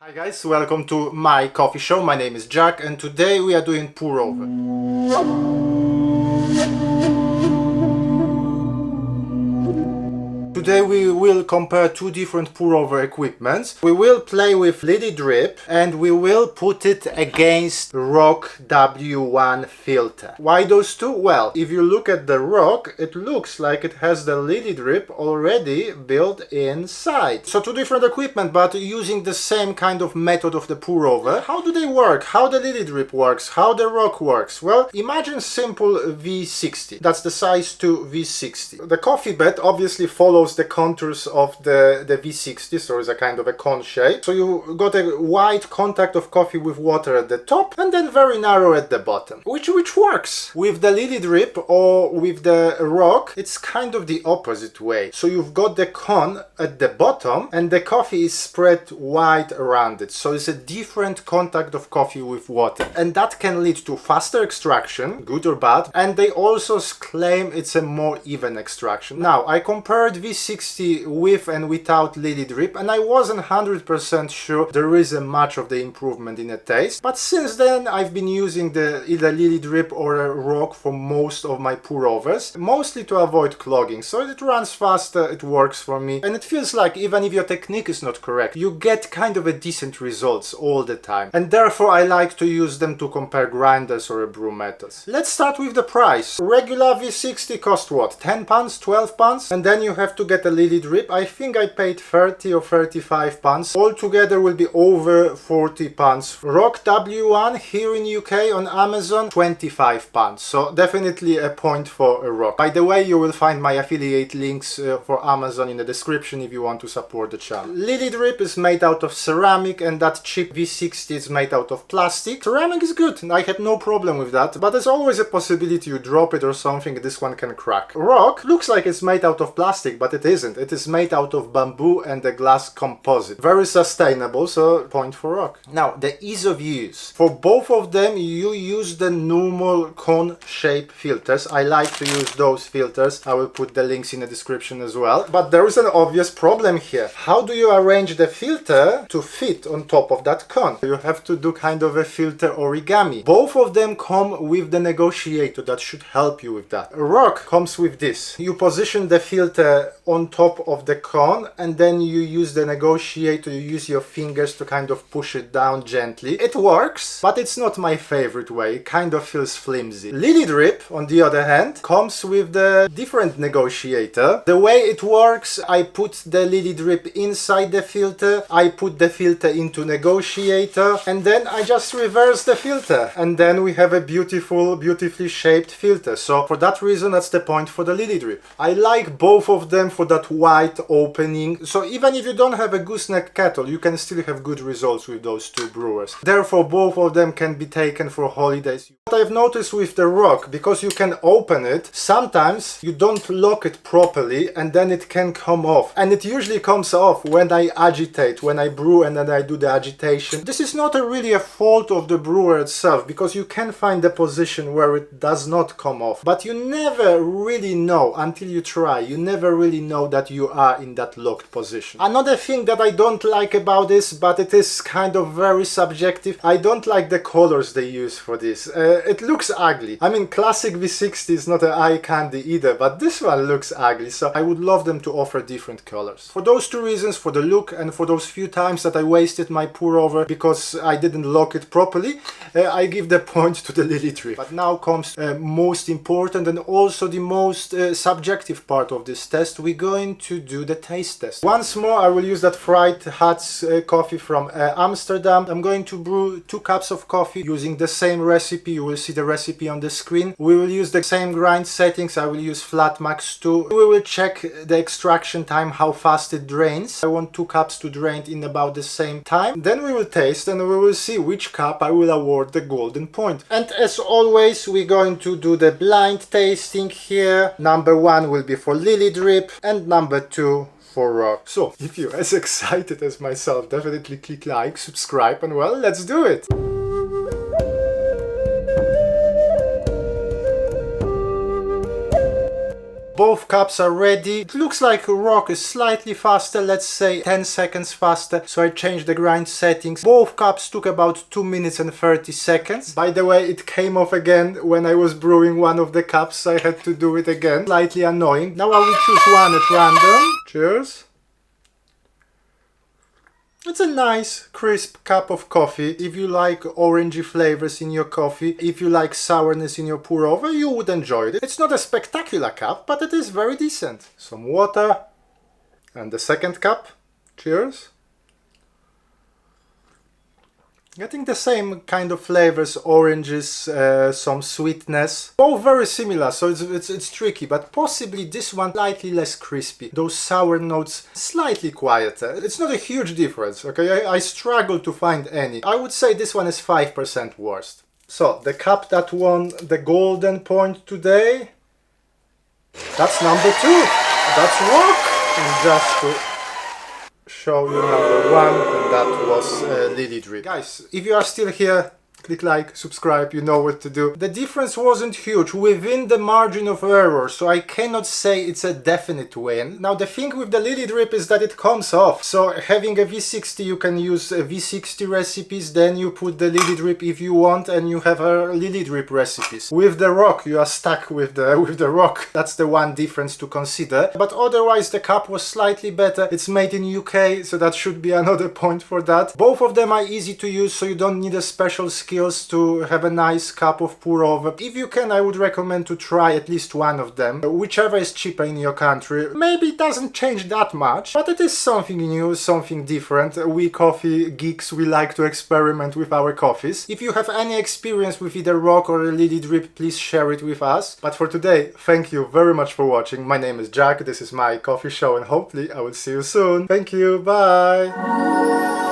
Hi guys, welcome to my coffee show. My name is Jack and today we are doing pour over. Today we will compare two different pour over equipments. We will play with LilyDrip and we will put it against Rok W1 Filter. Why those two? Well, if you look at the Rok, it looks like it has the LilyDrip already built inside. So two different equipment but using the same kind of method of the pour over. How do they work? How the LilyDrip works? How the Rok works? Well, imagine simple V60. That's the size 2 V60. The coffee bed obviously follows the contours of the V60, so it's a kind of a cone shape. So you got a wide contact of coffee with water at the top and then very narrow at the bottom, which works. With the LilyDrip or with the Rok, it's kind of the opposite way. So you've got the cone at the bottom and the coffee is spread wide around it. So it's a different contact of coffee with water. And that can lead to faster extraction, good or bad. And they also claim it's a more even extraction. Now, I compared V60 with and without LilyDrip and I wasn't 100% sure there is a much of the improvement in the taste, but since then I've been using the either LilyDrip or a Rok for most of my pour overs, mostly to avoid clogging. So it runs faster, it works for me, and it feels like even if your technique is not correct, you get kind of a decent results all the time, and therefore I like to use them to compare grinders or brew methods. Let's start with the price. Regular V60 cost what? £10, £12, and then you have to get a LilyDrip. I think I paid 30 or 35 pounds. Altogether will be over 40 pounds. Rok W1 here in UK on Amazon, 25 pounds. So definitely a point for a Rok. By the way, you will find my affiliate links for Amazon in the description if you want to support the channel. LilyDrip is made out of ceramic and that cheap V60 is made out of plastic. Ceramic is good and I had no problem with that, but there's always a possibility you drop it or something, this one can crack. Rok looks like it's made out of plastic, but it isn't. It is made out of bamboo and a glass composite. Very sustainable, so point for Rok. Now, the ease of use. For both of them, you use the normal cone shape filters. I like to use those filters. I will put the links in the description as well. But there is an obvious problem here. How do you arrange the filter to fit on top of that cone? You have to do kind of a filter origami. Both of them come with the negotiator that should help you with that. Rok comes with this. You position the filter on top of the cone and then you use the negotiator, you use your fingers to kind of push it down gently. It works, but it's not my favorite way. It kind of feels flimsy. LilyDrip, on the other hand, comes with the different negotiator. The way it works, I put the LilyDrip inside the filter, I put the filter into negotiator, and then I just reverse the filter. And then we have a beautifully shaped filter. So for that reason, that's the point for the LilyDrip. I like both of them for that wide opening, so even if you don't have a gooseneck kettle you can still have good results with those two brewers. Therefore both of them can be taken for holidays. What I've noticed with the Rok, because you can open it, sometimes you don't lock it properly and then it can come off, and it usually comes off when I agitate, when I brew and then I do the agitation. This is not really a fault of the brewer itself, because you can find a position where it does not come off, but you never really know until you try. You never really know that you are in that locked position. Another thing that I don't like about this, but it is kind of very subjective, I don't like the colors they use for this. It looks ugly. I mean, classic V60 is not an eye candy either, but this one looks ugly, so I would love them to offer different colors. For those two reasons, for the look and for those few times that I wasted my pour over because I didn't lock it properly, I give the point to the LilyDrip. But now comes most important and also the most subjective part of this test. We're going to do the taste test. Once more, I will use that fried Hats coffee from Amsterdam. I'm going to brew 2 cups of coffee using the same recipe. You will see the recipe on the screen. We will use the same grind settings. I will use flat max 2. We will check the extraction time, how fast it drains. I want 2 cups to drain in about the same time. Then we will taste and we will see which cup I will award the golden point. And as always, we're going to do the blind tasting here. Number 1 will be for LilyDrip and number 2 for Rok. So if you're as excited as myself, definitely click like, subscribe, and well, let's do it! Both cups are ready. It looks like Rok is slightly faster, let's say 10 seconds faster, so I changed the grind settings. Both cups took about 2 minutes and 30 seconds. By the way, it came off again when I was brewing one of the cups, so I had to do it again. Slightly annoying. Now I will choose one at random. Cheers. It's a nice, crisp cup of coffee. If you like orangey flavors in your coffee, if you like sourness in your pour over, you would enjoy it. It's not a spectacular cup, but it is very decent. Some water. And the second cup. Cheers. Getting the same kind of flavors, oranges, some sweetness. Both very similar, so it's tricky, but possibly this one slightly less crispy. Those sour notes slightly quieter. It's not a huge difference, okay? I struggle to find any. I would say this one is 5% worse. So, the cup that won the golden point today, that's number 2. That's Rok. And just to show you number 1, and that was LilyDrip. Guys, if you are still here, click like, subscribe, you know what to do. The difference wasn't huge, within the margin of error, so I cannot say it's a definite win. Now the thing with the LilyDrip is that it comes off, so having a V60 you can use V60 recipes, then you put the LilyDrip if you want, and you have a LilyDrip recipes. With the Rok you are stuck with the Rok. That's the one difference to consider, but otherwise the cup was slightly better. It's made in UK, so that should be another point for that. Both of them are easy to use, so you don't need a special skill to have a nice cup of pour over. If you can, I would recommend to try at least one of them, whichever is cheaper in your country. Maybe it doesn't change that much, but it is something new, something different. We coffee geeks, we like to experiment with our coffees. If you have any experience with either Rok or LilyDrip, please share it with us. But for today, thank you very much for watching. My name is Jack, this is my coffee show, and hopefully I will see you soon. Thank you, bye!